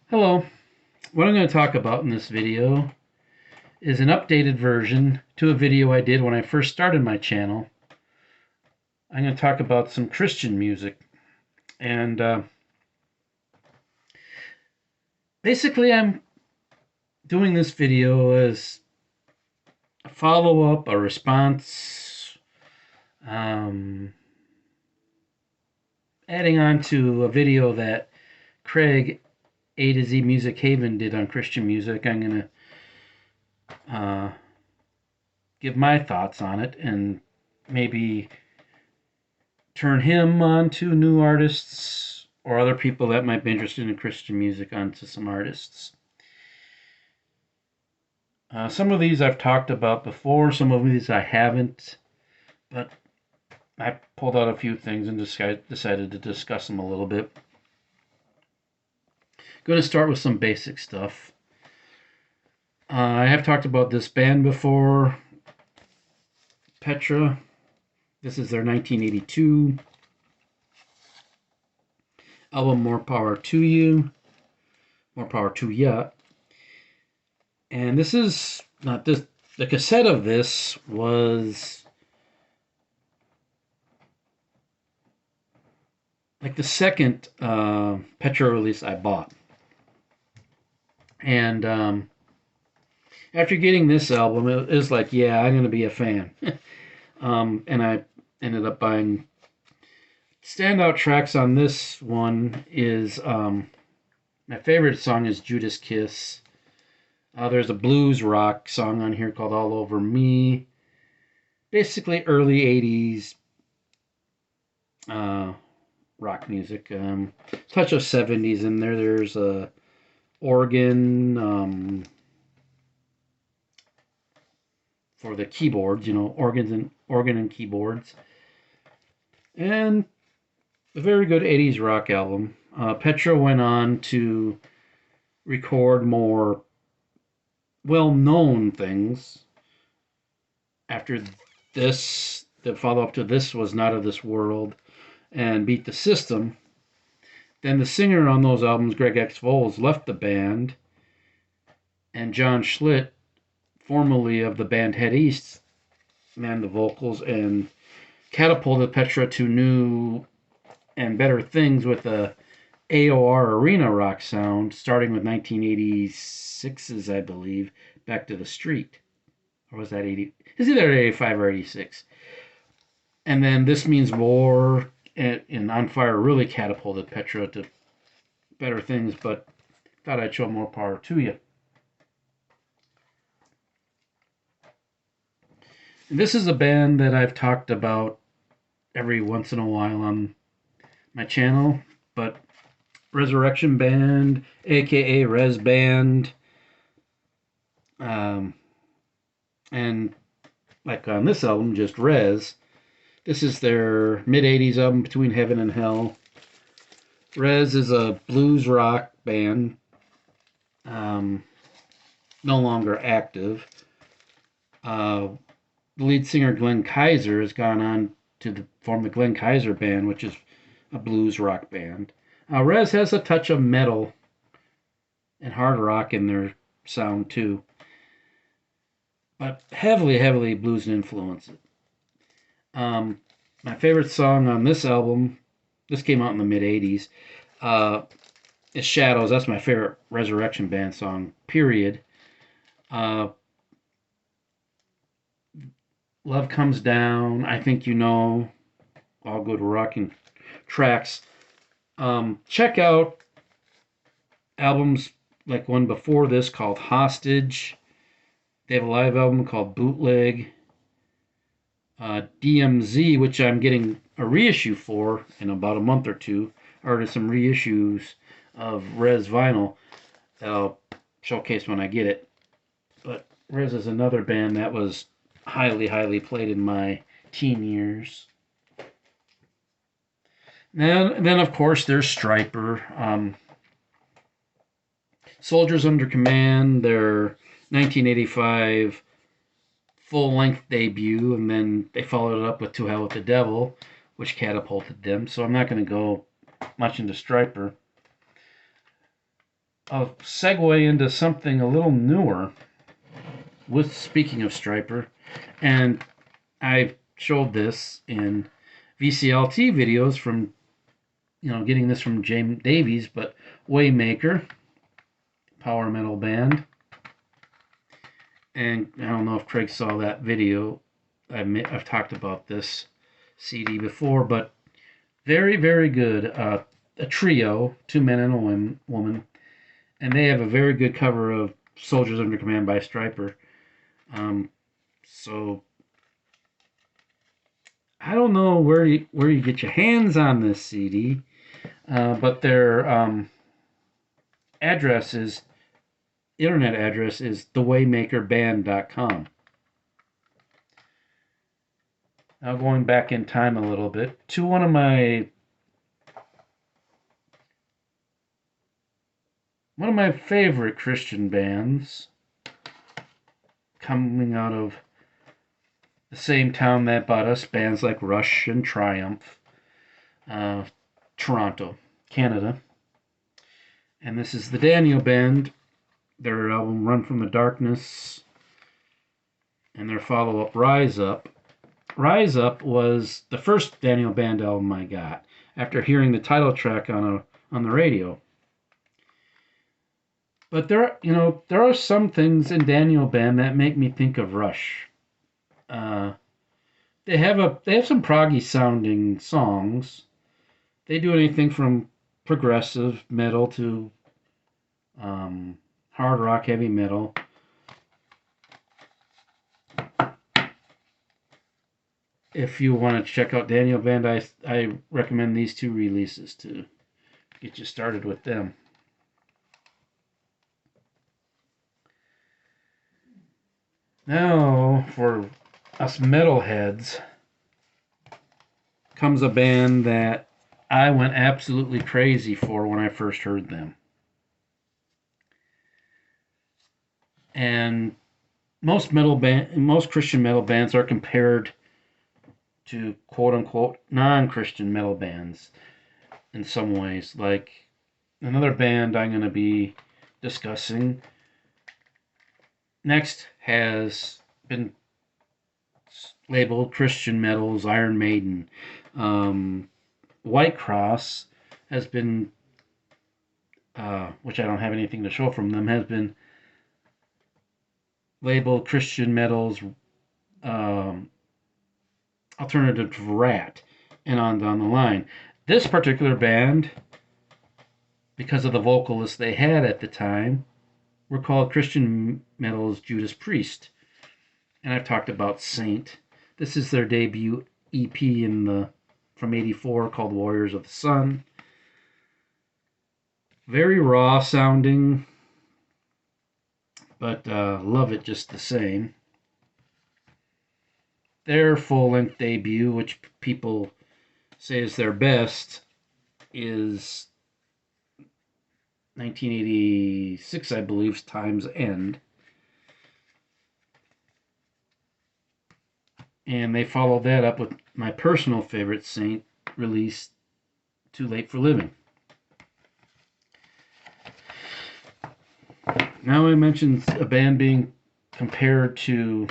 Hello. What I'm going to talk about in this video is an updated version to a video I did when I first started my channel. I'm going to talk about some Christian music. And basically, I'm doing this video as a follow-up, a response, adding on to a video that Craig A to Z Music Haven did on Christian music. I'm going to give my thoughts on it and maybe turn him on to new artists or other people that might be interested in Christian music onto some artists. Some of these I've talked about before, some of these I haven't, but I pulled out a few things and decided to discuss them a little bit. Going to start with some basic stuff. I have talked about this band before, Petra. This is their 1982 album, More Power to You. More Power to Ya. And this is not this. The cassette of this was like the second Petra release I bought. And after getting this album, it was like, yeah, I'm going to be a fan. And I ended up buying standout tracks on this one is my favorite song is Judas Kiss. There's a blues rock song on here called All Over Me. Basically early 80s rock music. Touch of 70s in there. There's a organ for the keyboards, organ and keyboards. And a very good 80s rock album. Petra went on to record more well-known things. After this, the follow-up to this was Not of This World and Beat the System. Then the singer on those albums, Greg X. Volz, left the band, and John Schlitt, formerly of the band Head East, manned the vocals and catapulted Petra to new and better things with a AOR arena rock sound, starting with 1986's, I believe, Back to the Street. Or was that 80? It's either 85 or 86. And then This Means War and On Fire really catapulted Petra to better things, but thought I'd show More Power to You. And this is a band that I've talked about every once in a while on my channel, but Resurrection Band, aka Res Band, and like on this album, just Res. This is their mid-80s album, Between Heaven and Hell. Res is a blues rock band, no longer active. The lead singer Glenn Kaiser has gone on to form the Glenn Kaiser Band, which is a blues rock band. Res has a touch of metal and hard rock in their sound too, but heavily blues influenced. My favorite song on this album, this came out in the mid-80s, is Shadows. That's my favorite Resurrection Band song, period. Love Comes Down, I Think You Know, all good rocking tracks. Check out albums like one before this called Hostage. They have a live album called Bootleg. DMZ, which I'm getting a reissue for in about a month or two. I ordered some reissues of Res vinyl that I'll showcase when I get it. But Res is another band that was highly played in my teen years. Then of course, there's Stryper. Soldiers Under Command, their 1985 full-length debut, and then they followed it up with To Hell with the Devil, which catapulted them. So I'm not going to go much into Stryper. I'll segue into something a little newer with speaking of Striper, and I've showed this in VCLT videos from, getting this from James Davies, but Waymaker, power metal band. And I don't know if Craig saw that video. I've talked about this CD before, but very, very good. A trio, two men and a woman, and they have a very good cover of Soldiers Under Command by Striper. So I don't know where you get your hands on this CD, but their address is internet address is thewaymakerband.com. Now going back in time a little bit to one of my favorite Christian bands, coming out of the same town that bought us, bands like Rush and Triumph, Toronto, Canada. And this is the Daniel Band, their album Run from the Darkness, and their follow-up Rise Up. Rise Up was the first Daniel Band album I got after hearing the title track on the radio. But there are some things in Daniel Band that make me think of Rush. They have some proggy sounding songs. They do anything from progressive metal to hard rock, heavy metal. If you want to check out Daniel Band, I recommend these two releases to get you started with them. Now, for us metalheads, comes a band that I went absolutely crazy for when I first heard them. And most Christian metal bands are compared to quote unquote non-Christian metal bands in some ways. Like another band I'm going to be discussing next has been labeled Christian metal's Iron Maiden. White Cross has been, which I don't have anything to show from them, has been labeled Christian metal's alternative to Rat, and on down the line. This particular band, because of the vocalists they had at the time, were called Christian metal's Judas Priest. And I've talked about Saint. This is their debut EP from '84 called Warriors of the Sun. Very raw sounding, but love it just the same. Their full-length debut, which people say is their best, is 1986, I believe, Time's End. And they followed that up with my personal favorite Saint release, Too Late for Living. Now I mentioned a band being compared to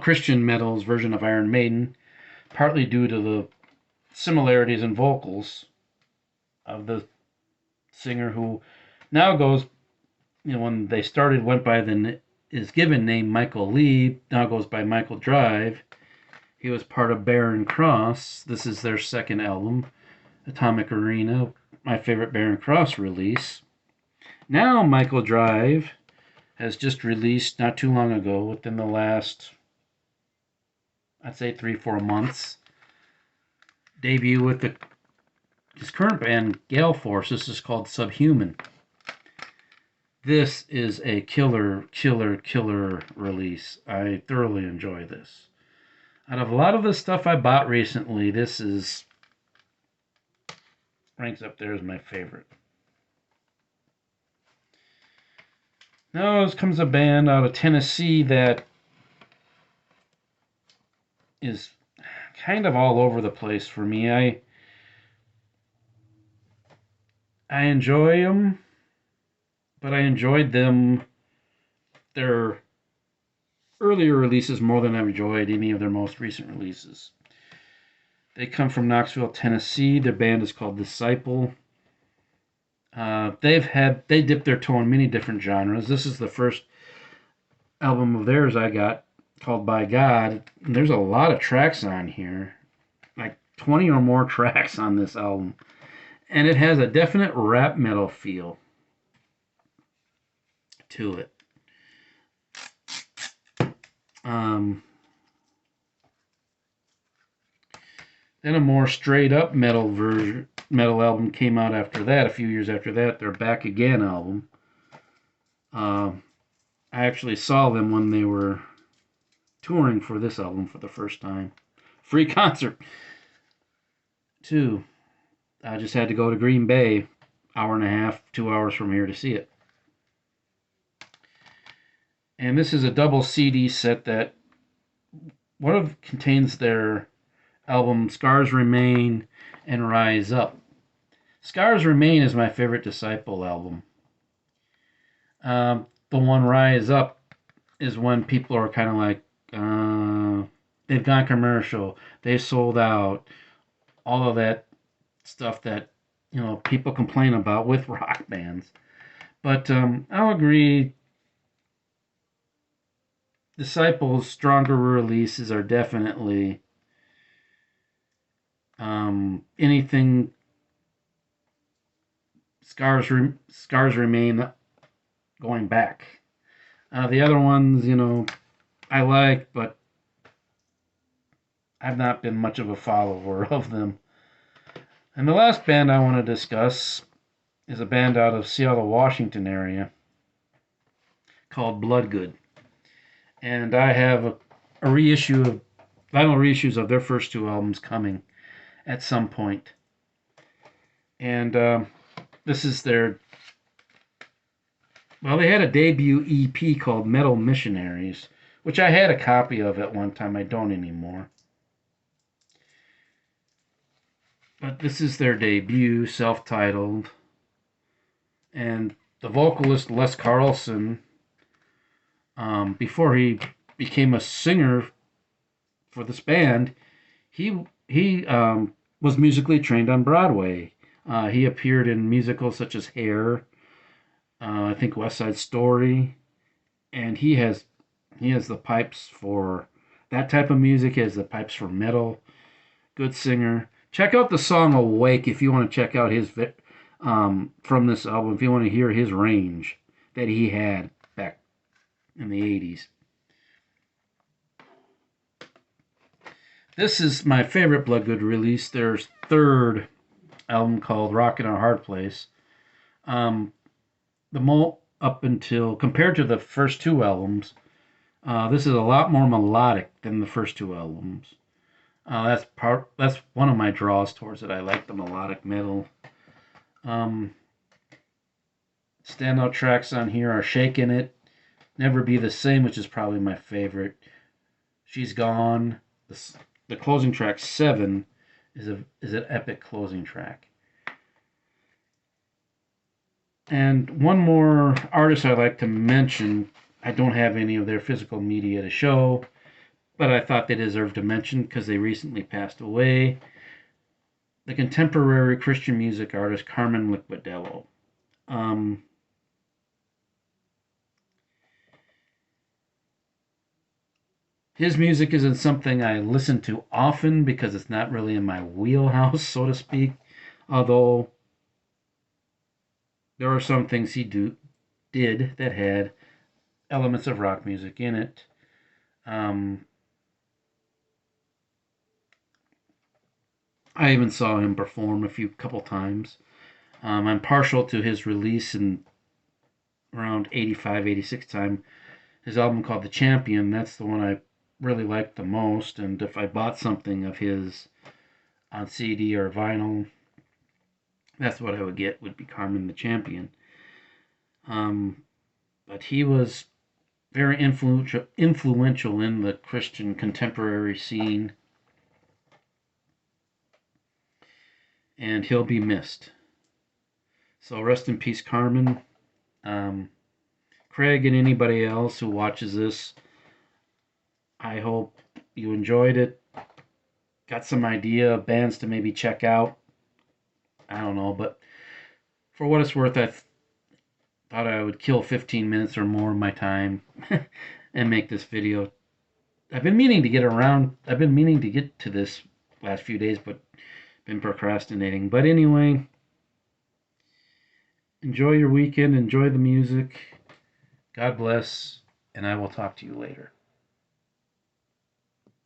Christian metal's version of Iron Maiden, partly due to the similarities in vocals of the singer, who now goes, when they started, went by his given name Michael Lee, now goes by Michael Drive. He was part of Barren Cross. This is their second album, Atomic Arena, my favorite Barren Cross release. Now Michael Drive has just released, not too long ago, within the last, I'd say 3-4 months, debut with his current band, Gale Force. This is called Subhuman. This is a killer release. I thoroughly enjoy this. Out of a lot of the stuff I bought recently, this ranks up there as my favorite. Now comes a band out of Tennessee that is kind of all over the place for me. I enjoy them, but I enjoyed their earlier releases more than I've enjoyed any of their most recent releases. They come from Knoxville, Tennessee. Their band is called Disciple. They dipped their toe in many different genres. This is the first album of theirs I got called By God. And there's a lot of tracks on here, like 20 or more tracks on this album, and it has a definite rap metal feel to it. Um, then a more straight up metal album came out after that. A few years after that, their Back Again album. I actually saw them when they were touring for this album for the first time. Free concert too. I just had to go to Green Bay, hour and a half, 2 hours from here to see it. And this is a double CD set that contains their album Scars Remain and Rise Up. Scars Remain is my favorite Disciple album. The one Rise Up is when people are kind of like, they've gone commercial, they've sold out, all of that stuff that people complain about with rock bands. But I'll agree, Disciples' stronger releases are definitely anything. Scars Remain, going back. The other ones, I like, but I've not been much of a follower of them. And the last band I want to discuss is a band out of Seattle, Washington area called Bloodgood. And I have a reissue of vinyl reissues of their first two albums coming at some point. And this is their, well, they had a debut EP called Metal Missionaries, which I had a copy of at one time. I don't anymore. But this is their debut, self-titled. And the vocalist Les Carlson, before he became a singer for this band, he was musically trained on Broadway. He appeared in musicals such as Hair, I think West Side Story, and he has the pipes for that type of music. He has the pipes for metal. Good singer. Check out the song "Awake" if you want to check out his from this album. If you want to hear his range that he had back in the 80s. This is my favorite Bloodgood release. Their third album called "Rockin' a Hard Place." Up until compared to the first two albums, this is a lot more melodic than the first two albums. That's one of my draws towards it. I like the melodic metal. Standout tracks on here are "Shakin' It," "Never Be the Same," which is probably my favorite. "She's Gone." The closing track 7 is an epic closing track. And one more artist I'd like to mention. I don't have any of their physical media to show, but I thought they deserved to mention because they recently passed away. The contemporary Christian music artist Carmen Liquidello. His music isn't something I listen to often because it's not really in my wheelhouse, so to speak. Although there are some things he did that had elements of rock music in it. I even saw him perform couple times. I'm partial to his release in around 85, 86 time. His album called The Champion, that's the one I really liked the most. And if I bought something of his on CD or vinyl, that's what I would be Carmen the Champion. But he was very influential in the Christian contemporary scene, and he'll be missed. So rest in peace, Carmen. Um, Craig and anybody else who watches this, I hope you enjoyed it. Got some idea of bands to maybe check out. I don't know, but for what it's worth, thought I would kill 15 minutes or more of my time and make this video. I've been meaning to get around. I've been meaning to get to this last few days, but been procrastinating. But anyway, enjoy your weekend. Enjoy the music. God bless, and I will talk to you later.